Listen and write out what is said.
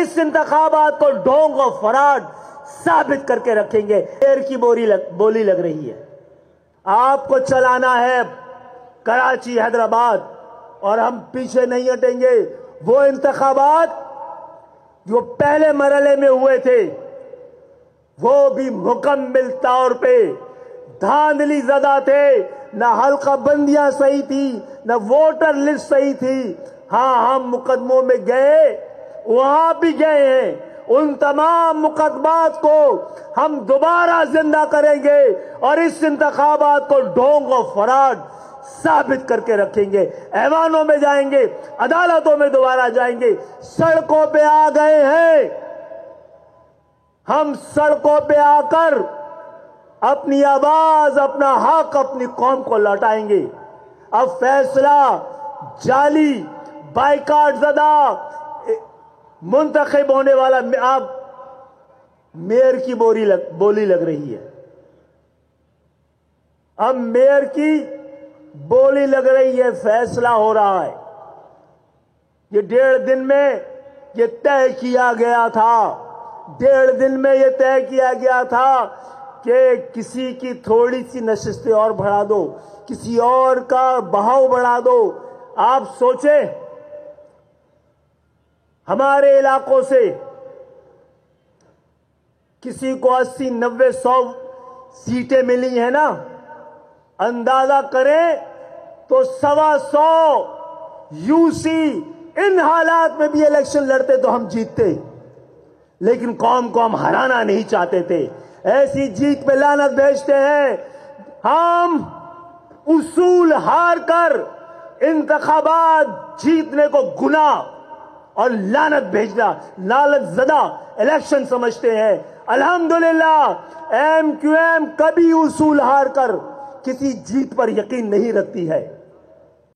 इस इंतखाबात को ढोंग और फराड साबित करके रखेंगे। शेर की बोली लग रही है। आपको चलाना है कराची हैदराबाद और हम पीछे नहीं हटेंगे। वो इंतखाबात जो पहले मरहले में हुए थे वो भी मुकम्मल तौर पे धांधली ज़दा थे। न हल्का बंदियां सही थी, न वोटर लिस्ट सही थी। हाँ, हम मुकदमों में गए, वहां भी गए हैं। उन तमाम मुकदमात को हम दोबारा जिंदा करेंगे और इस इंतखाबात को ढोंग और फराड साबित करके रखेंगे। ऐवानों में जाएंगे, अदालतों में दोबारा जाएंगे। सड़कों पे आ गए हैं, हम सड़कों पे आकर अपनी आवाज, अपना हक, अपनी कौम को लौटाएंगे। अब फैसला जाली, बाइकाट ज़दा मुंतखब होने वाला, आप मेयर की बोली लग रही है। अब मेयर की बोली लग रही है, फैसला हो रहा है। ये 1.5 दिन में ये तय किया गया था, 1.5 दिन में ये तय किया गया था कि किसी की थोड़ी सी नशिस्तें और बढ़ा दो, किसी और का बहाव बढ़ा दो। आप सोचे, हमारे इलाकों से किसी को 80, 90, 100 सीटें मिली हैं ना, अंदाजा करें तो 125 यूसी इन हालात में भी इलेक्शन लड़ते तो हम जीतते। लेकिन कौम को हम हराना नहीं चाहते थे। ऐसी जीत पे लानत भेजते हैं हम। उसूल हार कर इंतखाबात जीतने को गुनाह और लानत भेजना, लालच ज़दा इलेक्शन समझते हैं। अल्हम्दुलिल्लाह एमक्यूएम कभी उसूल हार कर किसी जीत पर यकीन नहीं रखती है।